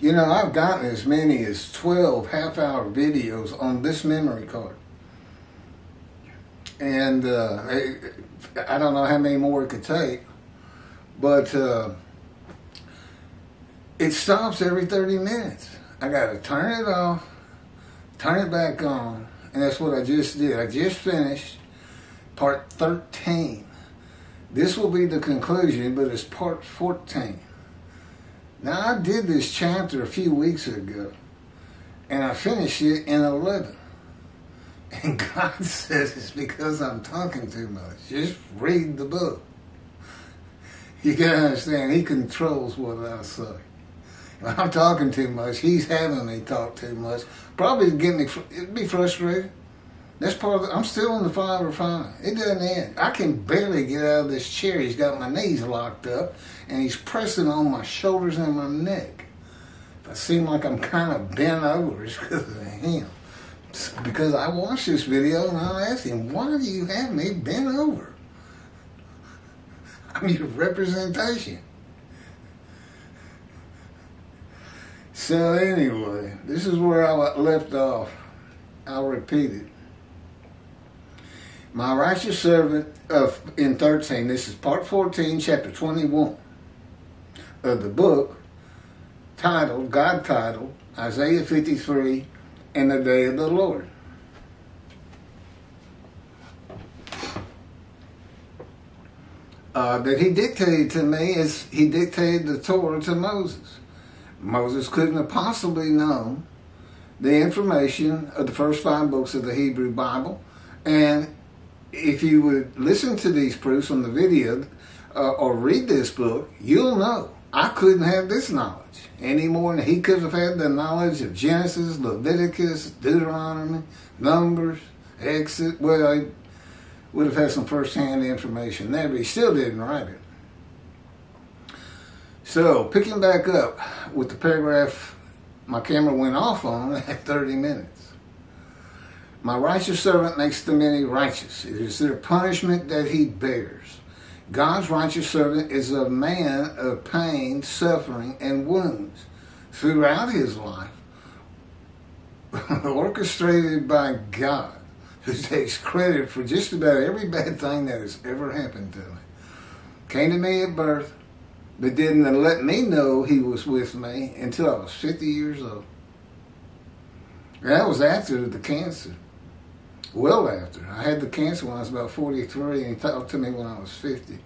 You know, I've gotten as many as 12 half-hour videos on this memory card. And I don't know how many more it could take, but it stops every 30 minutes. I got to turn it off, turn it back on, and that's what I just did. I just finished part 13. This will be the conclusion, but it's part 14. Now, I did this chapter a few weeks ago, and I finished it in 11. And God says it's because I'm talking too much. Just read the book. You gotta understand, He controls what I say. If I'm talking too much, He's having me talk too much. Probably it'd be frustrating. That's part of I'm still in the fire refining. It doesn't end. I can barely get out of this chair. He's got my knees locked up, and He's pressing on my shoulders and my neck. If I seem like I'm kind of bent over, it's because of Him. It's because I watched this video, and I asked Him, why do you have me bent over? I'm your representation. So anyway, this is where I left off. I'll repeat it. My righteous servant in 13, this is part 14, chapter 21 of the book, God titled, Isaiah 53, and the Day of the Lord. That He dictated to me as He dictated the Torah to Moses. Moses couldn't have possibly known the information of the first 5 books of the Hebrew Bible, and if you would listen to these proofs on the video or read this book, you'll know I couldn't have this knowledge any more than he could have had the knowledge of Genesis, Leviticus, Deuteronomy, Numbers, Exodus. Well, he would have had some first-hand information there, but he still didn't write it. So, picking back up with the paragraph my camera went off on at 30 minutes. My righteous servant makes the many righteous. It is their punishment that he bears. God's righteous servant is a man of pain, suffering, and wounds throughout his life, orchestrated by God, who takes credit for just about every bad thing that has ever happened to me. Came to me at birth, but didn't let me know He was with me until I was 50 years old. That was after the cancer. Well after. I had the cancer when I was about 43, and He talked to me when I was 50.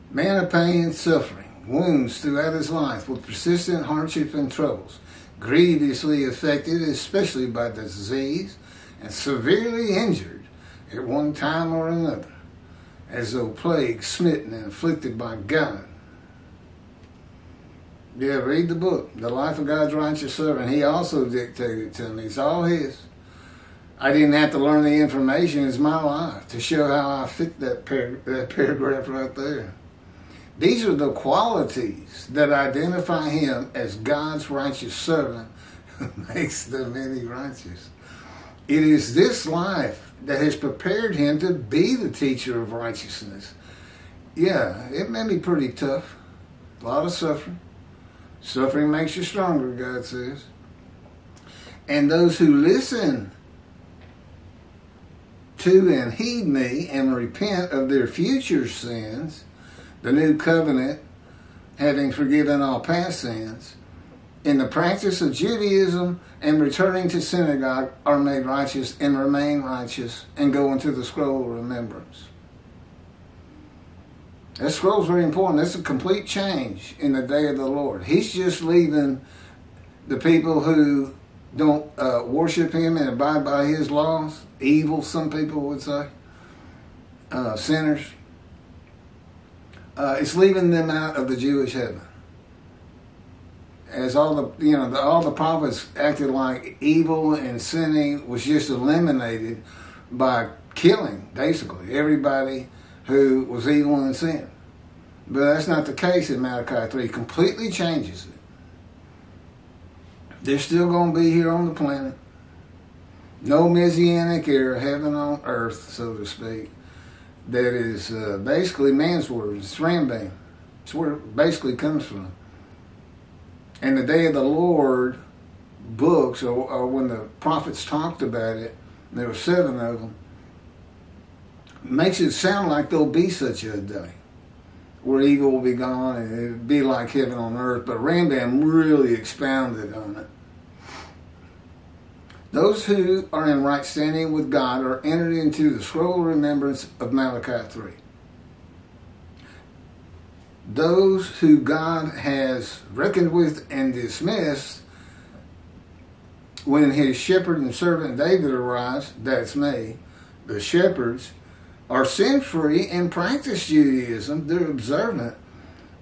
Man of pain and suffering, wounds throughout his life with persistent hardship and troubles, grievously affected especially by disease, and severely injured at one time or another, as though plague smitten and afflicted by God. Yeah, read the book, The Life of God's Righteous Servant. He also dictated to me. It's all His. I didn't have to learn the information. It's my life to show how I fit that paragraph right there. These are the qualities that identify Him as God's righteous servant who makes the many righteous. It is this life that has prepared Him to be the teacher of righteousness. Yeah, it may be pretty tough. A lot of suffering. Suffering makes you stronger, God says. And those who listen to and heed me and repent of their future sins, the new covenant having forgiven all past sins, in the practice of Judaism and returning to synagogue, are made righteous and remain righteous and go into the scroll of remembrance. That scroll is very important. That's a complete change in the day of the Lord. He's just leaving the people who don't worship Him and abide by His laws, evil, some people would say, sinners. It's leaving them out of the Jewish heaven. As all the prophets acted like evil and sinning was just eliminated by killing, basically, everybody who was evil and sin. But that's not the case in Malachi 3. It completely changes it. They're still going to be here on the planet. No Messianic era, heaven on earth, so to speak. That is basically man's word. It's Rambam. It's where it basically comes from. And the day of the Lord books, or when the prophets talked about it, there were 7 of them, makes it sound like there'll be such a day where evil will be gone and it'll be like heaven on earth. But Rambam really expounded on it. Those who are in right standing with God are entered into the scroll of remembrance of Malachi 3. Those who God has reckoned with and dismissed when his shepherd and servant David arrives, that's me, the shepherds, are sin-free and practice Judaism. They're observant,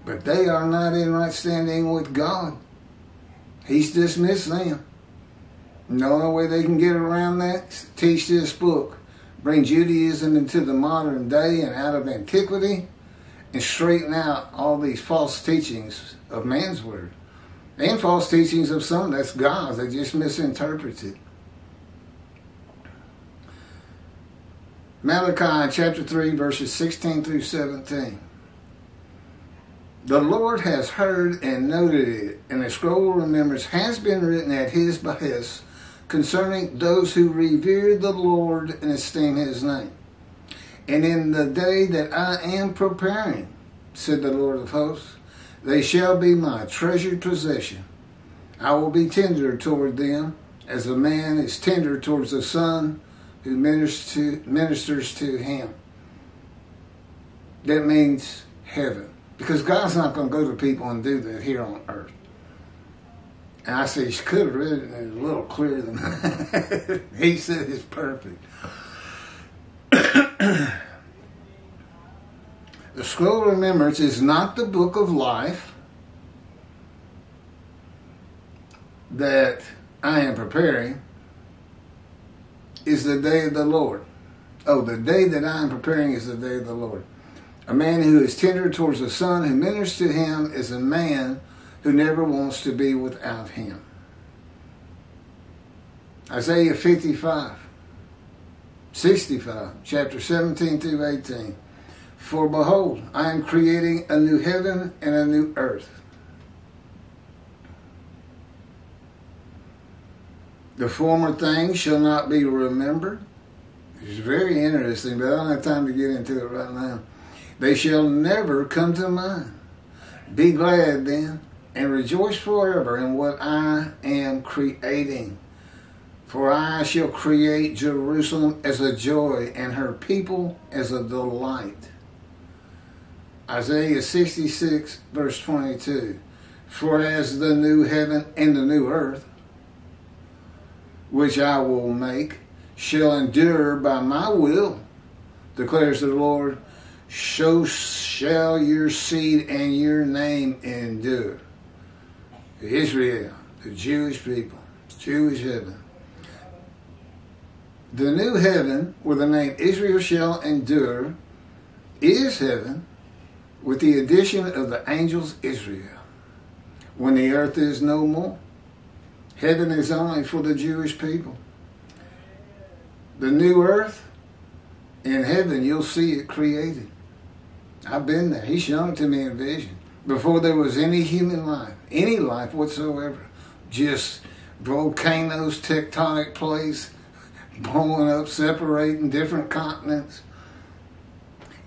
but they are not in right standing with God. He's dismissed them. The only way they can get around that is to teach this book, bring Judaism into the modern day and out of antiquity, and straighten out all these false teachings of man's word. And false teachings of some, that's God's. They just misinterpret it. Malachi chapter 3, verses 16 through 17. The Lord has heard and noted it, and a scroll of remembrance has been written at his behest concerning those who revere the Lord and esteem his name. And in the day that I am preparing, said the Lord of hosts, they shall be my treasured possession. I will be tender toward them, as a man is tender towards the son who ministers to him. That means heaven. Because God's not going to go to people and do that here on earth. And I said, you could have written it a little clearer than that. He said it's perfect. The scroll of remembrance is not the book of life that I am preparing. Is the day of the Lord. Oh, the day that I am preparing is the day of the Lord. A man who is tender towards the son who ministers to him is a man who never wants to be without him. Isaiah 55, 65, chapter 17 through 18. For behold, I am creating a new heaven and a new earth. The former things shall not be remembered. It's very interesting, but I don't have time to get into it right now. They shall never come to mind. Be glad then, and rejoice forever in what I am creating. For I shall create Jerusalem as a joy, and her people as a delight. Isaiah 66, verse 22. For as the new heaven and the new earth, which I will make, shall endure by my will, declares the Lord, so shall your seed and your name endure. Israel, the Jewish people, Jewish heaven. The new heaven, where the name Israel shall endure, is heaven, with the addition of the angels Israel, when the earth is no more. Heaven is only for the Jewish people. The new earth, in heaven, you'll see it created. I've been there. He's shown it to me in vision. Before there was any human life, any life whatsoever, just volcanoes, tectonic plates, blowing up, separating different continents.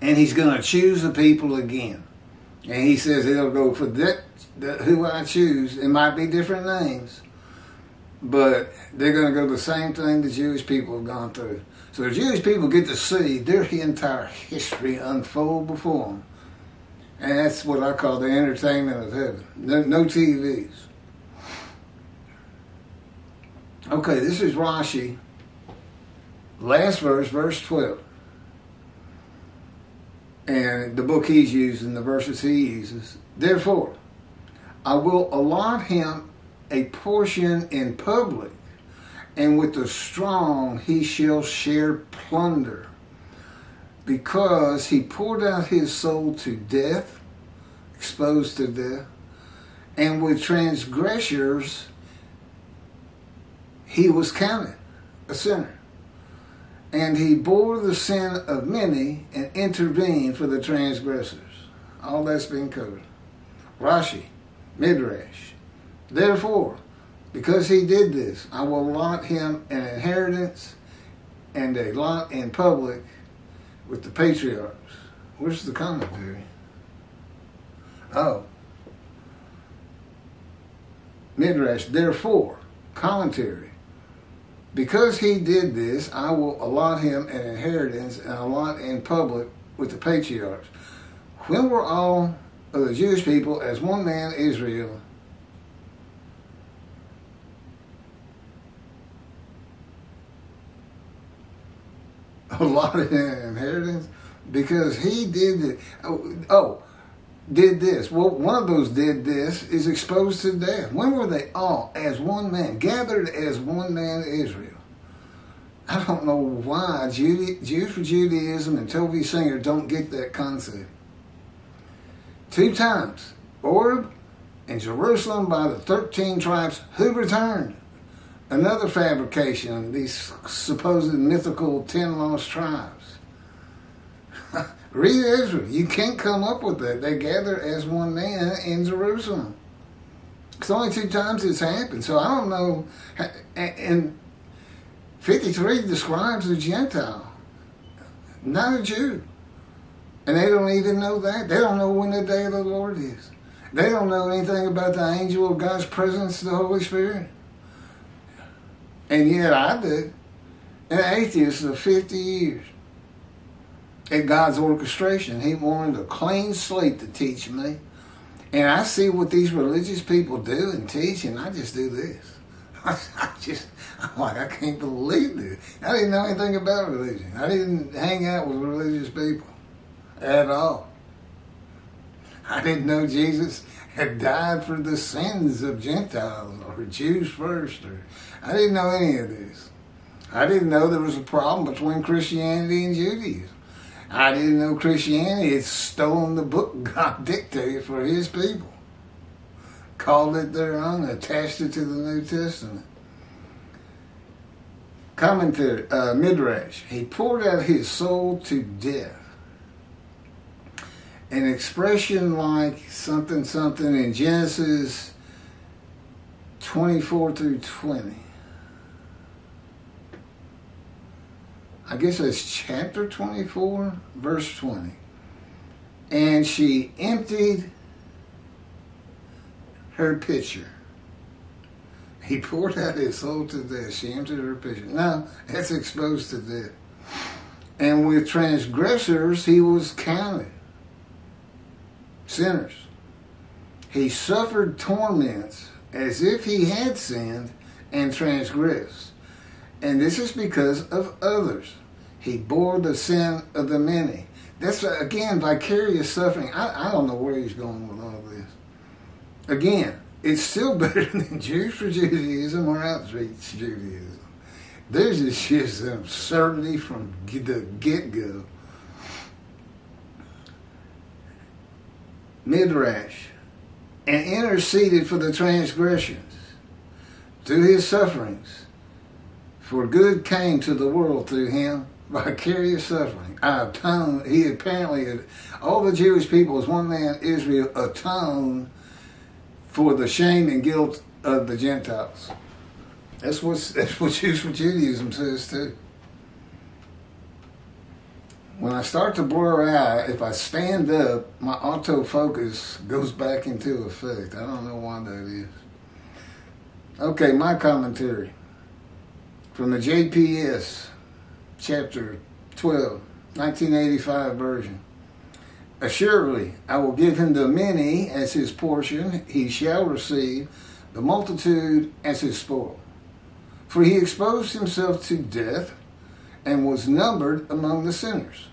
And he's going to choose the people again. And he says it'll go for who I choose. It might be different names, but they're going to go the same thing the Jewish people have gone through. So the Jewish people get to see their entire history unfold before them. And that's what I call the entertainment of heaven. No TVs. Okay, this is Rashi. Last verse, verse 12. And the book he's using, the verses he uses. Therefore, I will allot him a portion in public, and with the strong he shall share plunder, because he poured out his soul to death, exposed to death, and with transgressors he was counted a sinner. And he bore the sin of many and intervened for the transgressors. All that's been covered. Rashi, Midrash, Therefore, because he did this, I will allot him an inheritance and a lot in public with the patriarchs. Where's the commentary? Oh. Midrash, therefore, commentary. Because he did this, I will allot him an inheritance and a lot in public with the patriarchs. When were all of the Jewish people as one man Israel allotted an inheritance? Because he did it. Did this. Well, one of those did this is exposed to death. When were they all as one man, gathered as one man Israel? I don't know why Jews for Judaism and Toby Singer don't get that concept. 2 times, Oreb and Jerusalem by the 13 tribes who returned. Another fabrication of these supposed mythical 10 lost tribes. Read Israel. You can't come up with that. They gather as one man in Jerusalem. It's only 2 times it's happened. So I don't know. And 53 describes a Gentile, not a Jew. And they don't even know that. They don't know when the day of the Lord is. They don't know anything about the angel of God's presence, the Holy Spirit. And yet I did. An atheist of 50 years. At God's orchestration, he wanted a clean slate to teach me. And I see what these religious people do and teach, and I just do this. I'm like, I can't believe this. I didn't know anything about religion. I didn't hang out with religious people at all. I didn't know Jesus had died for the sins of Gentiles or Jews first. I didn't know any of this. I didn't know there was a problem between Christianity and Judaism. I didn't know Christianity had stolen the book God dictated for his people. Called it their own, attached it to the New Testament. Commentary, Midrash. He poured out his soul to death. An expression like something in Genesis 24 through 20. I guess it's chapter 24, verse 20. And she emptied her pitcher. He poured out his soul to death. She emptied her pitcher. No, that's exposed to death. And with transgressors he was counted. Sinners. He suffered torments as if he had sinned and transgressed. And this is because of others. He bore the sin of the many. That's, again, vicarious suffering. I don't know where he's going with all this. Again, it's still better than Jews for Judaism or outreach Judaism. There's just an absurdity from the get-go. Midrash. And interceded for the transgressions through his sufferings. For good came to the world through him, vicarious suffering. He apparently, all the Jewish people as one man, Israel, atoned for the shame and guilt of the Gentiles. That's what Jews for Judaism says too. When I start to blur out, if I stand up, my autofocus goes back into effect. I don't know why that is. Okay, my commentary. From the JPS, chapter 12, 1985 version. Assuredly, I will give him the many as his portion. He shall receive the multitude as his spoil. For he exposed himself to death and was numbered among the sinners.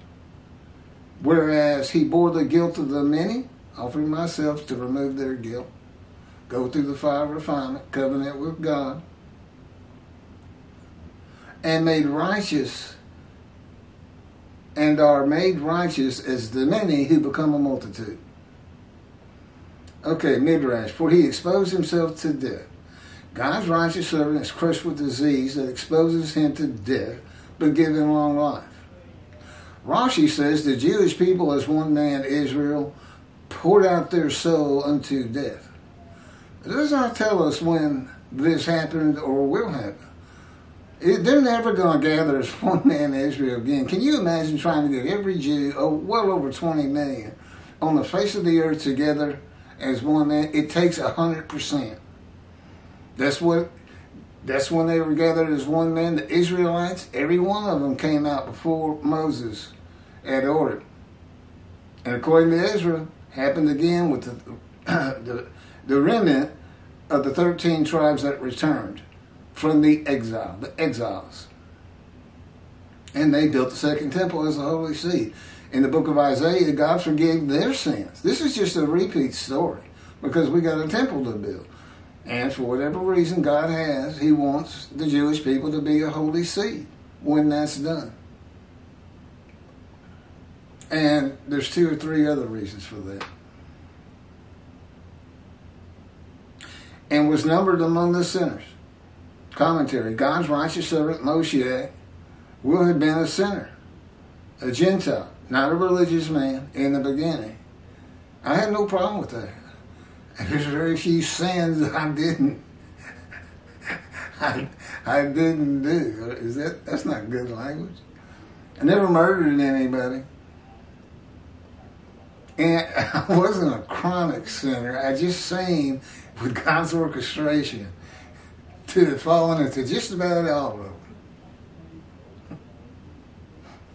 Whereas he bore the guilt of the many, offering myself to remove their guilt, go through the fire of refinement, covenant with God, and made righteous, and are made righteous as the many who become a multitude. Okay, Midrash. For he exposed himself to death. God's righteous servant is crushed with disease that exposes him to death, but give him long life. Rashi says the Jewish people as one man, Israel, poured out their soul unto death. It does not tell us when this happened or will happen. They're never going to gather as one man in Israel again. Can you imagine trying to get every Jew, well over 20 million, on the face of the earth together as one man? It takes 100%. That's when they were gathered as one man. The Israelites, every one of them came out before Moses had ordered. And according to Ezra, happened again with the remnant of the 13 tribes that returned from the exiles. And they built the second temple as the Holy See. In the book of Isaiah, God forgave their sins. This is just a repeat story because we got a temple to build. And for whatever reason God has, He wants the Jewish people to be a holy seed when that's done. And there's 2 or 3 other reasons for that. And was numbered among the sinners. Commentary: God's righteous servant Moshiach will have been a sinner, a Gentile, not a religious man in the beginning. I had no problem with that. There's very few sins I didn't do. That's not good language. I never murdered anybody. And I wasn't a chronic sinner. I just seen with God's orchestration to have fallen into just about all of them.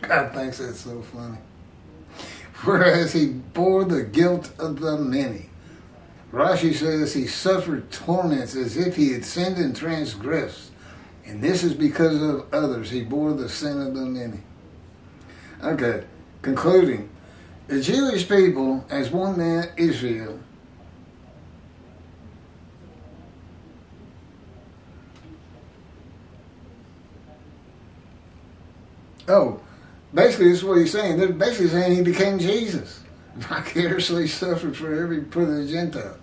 God thinks that's so funny. Whereas He bore the guilt of the many. Rashi says He suffered torments as if He had sinned and transgressed. And this is because of others. He bore the sin of the many. Okay, concluding. The Jewish people, as one man, Israel, basically this is what he's saying. They're basically saying He became Jesus. Vicariously suffered for the Gentile.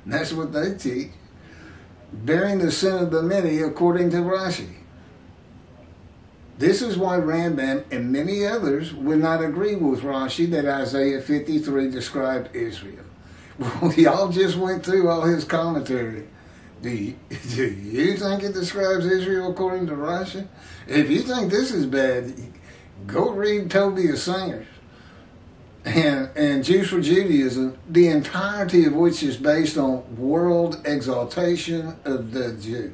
And that's what they teach. Bearing the sin of the many, according to Rashi. This is why Rambam and many others would not agree with Rashi that Isaiah 53 described Israel. Well, y'all just went through all his commentary. Do you think it describes Israel according to Rashi? If you think this is bad, go read Tobias Singers and Jews for Judaism, the entirety of which is based on world exaltation of the Jew,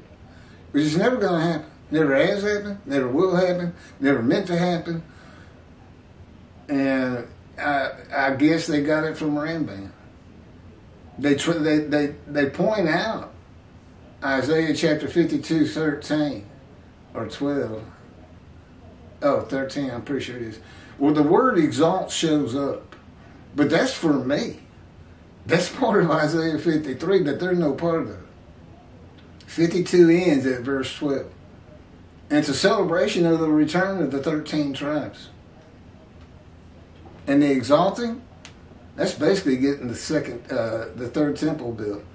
which is never going to happen. Never has happened, never will happen, never meant to happen. And I guess they got it from Rambam. They point out Isaiah chapter 52, 13 or 12. Oh, 13, I'm pretty sure it is. Well, the word exalt shows up. But that's for me. That's part of Isaiah 53 that they're no part of. 52 ends at verse 12. And it's a celebration of the return of the 13 tribes. And the exalting, that's basically getting the third temple built.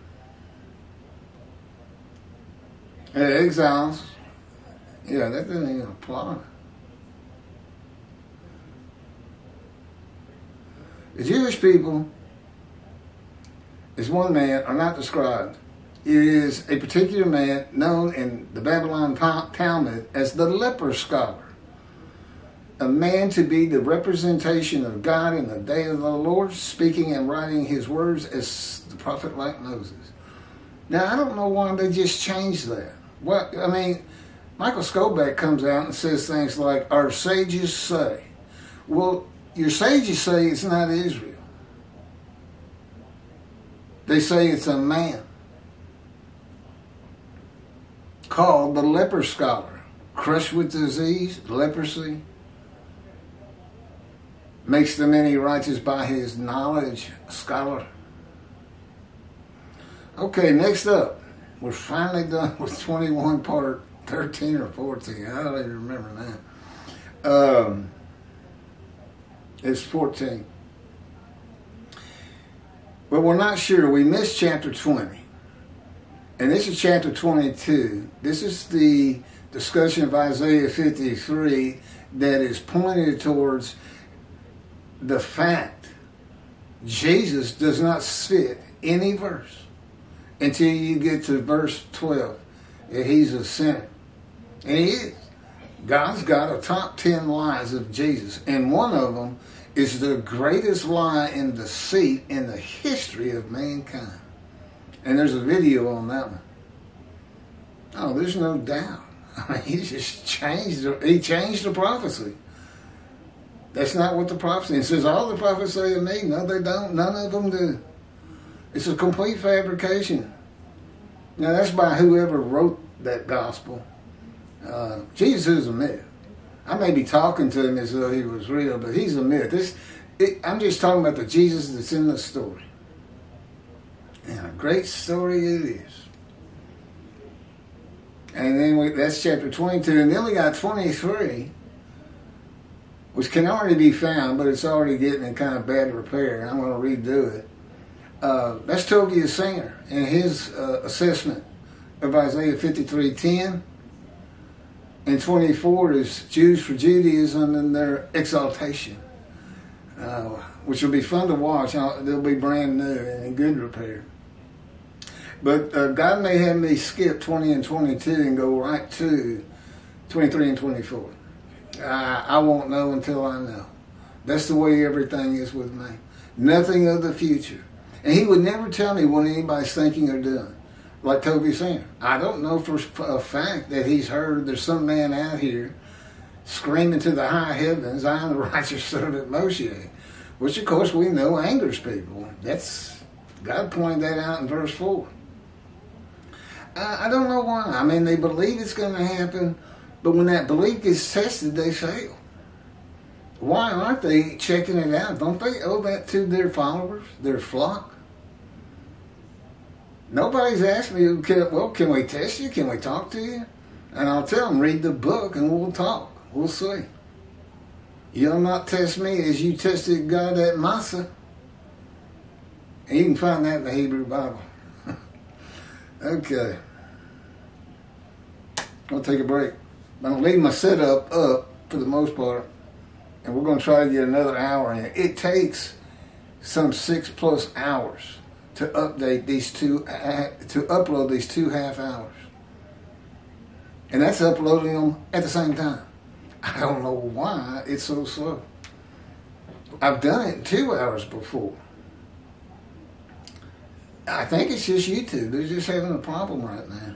And the exiles, yeah, that doesn't even apply. The Jewish people, as one man, are not described. It is a particular man known in the Babylon Talmud as the leper scholar. A man to be the representation of God in the day of the Lord, speaking and writing His words as the prophet like Moses. Now, I don't know why they just changed that. Michael Skoback comes out and says things like, our sages say. Well, your sages say it's not Israel. They say it's a man called the leper scholar, crushed with disease, leprosy, makes the many righteous by his knowledge, scholar. Okay, next up, we're finally done with 21 part 13 or 14. I don't even remember now. It's 14. But we're not sure. We missed chapter 20. And this is chapter 22. This is the discussion of Isaiah 53 that is pointed towards the fact Jesus does not fit any verse until you get to verse 12 that he's a sinner. And he is. God's got a top 10 lies of Jesus, and one of them is the greatest lie and deceit in the history of mankind. And there's a video on that one. Oh, there's no doubt. I mean, he just changed the prophecy. That's not what the prophecy. It says all the prophets say to me. No, they don't. None of them do. It's a complete fabrication. Now, that's by whoever wrote that gospel. Jesus is a myth. I may be talking to him as though he was real, but he's a myth. I'm just talking about the Jesus that's in the story. And a great story it is. And then that's chapter 22. And then we got 23, which can already be found, but it's already getting in kind of bad repair. And I'm going to redo it. That's Togia Singer and his assessment of Isaiah 53:10. And 24 is Jews for Judaism and their exaltation, which will be fun to watch. They'll be brand new and in good repair. But God may have me skip 20 and 22 and go right to 23 and 24. I won't know until I know. That's the way everything is with me. Nothing of the future. And he would never tell me what anybody's thinking or doing. Like Toby Singer. I don't know for a fact that he's heard there's some man out here screaming to the high heavens, I am the righteous servant Moshiach. Which, of course, we know angers people. God pointed that out in verse 4. I don't know why. I mean, they believe it's going to happen, but when that belief gets tested, they fail. Why aren't they checking it out? Don't they owe that to their followers, their flock? Nobody's asked me, can we test you? Can we talk to you? And I'll tell them, read the book and we'll talk. We'll see. You'll not test me as you tested God at Massa. And you can find that in the Hebrew Bible. Okay. I'll take a break. I'm going to leave my setup up for the most part. And we're going to try to get another hour in. It takes some 6+ hours to upload these 2 half hours. And that's uploading them at the same time. I don't know why it's so slow. I've done it in 2 hours before. I think it's just YouTube. They're just having a problem right now.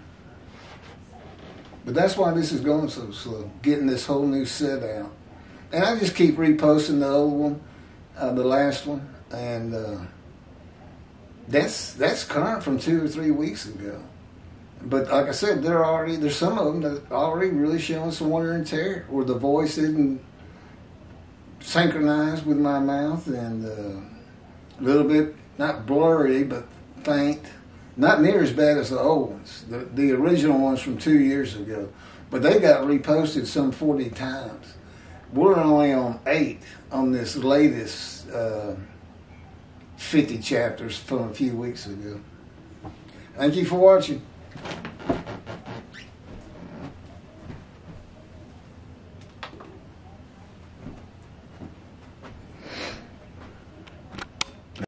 But that's why this is going so slow, getting this whole new set out. And I just keep reposting the old one, the last one, and that's current from 2 or 3 weeks ago. But like I said, there's some of them that are already really showing some wear and tear, where the voice isn't synchronized with my mouth, and a little bit, not blurry, but faint. Not near as bad as the old ones, the original ones from 2 years ago. But they got reposted some 40 times. We're only on 8 on this latest 50 chapters from a few weeks ago. Thank you for watching.